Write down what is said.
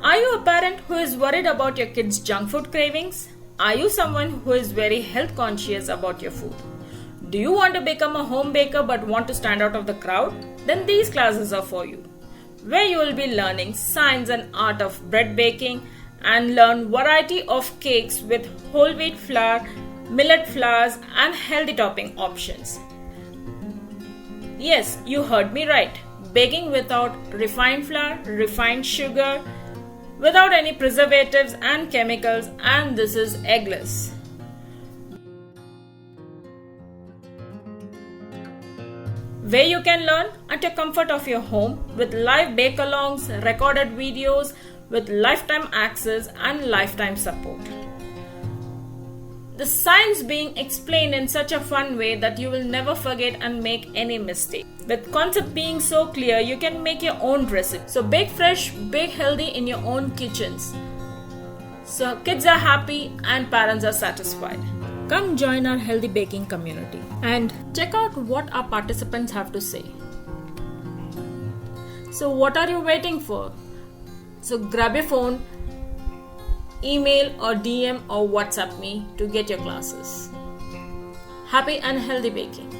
Are you a parent who is worried about your kids' junk food cravings? Are you someone who is very health conscious about your food? Do you want to become a home baker but want to stand out of the crowd? Then these classes are for you, where you will be learning science and art of bread baking and learn variety of cakes with whole wheat flour, millet flours and healthy topping options. Yes, you heard me right. Baking without refined flour, refined sugar, without any preservatives and chemicals, and this is eggless. Where you can learn at the comfort of your home with live bake-alongs, recorded videos with lifetime access and lifetime support. The science being explained in such a fun way that you will never forget and make any mistake. With concept being so clear, you can make your own recipe. So bake fresh, bake healthy in your own kitchens. So kids are happy and parents are satisfied. Come join our healthy baking community and check out what our participants have to say. So what are you waiting for? So grab your phone, email or DM or WhatsApp me to get your classes. Happy and healthy baking.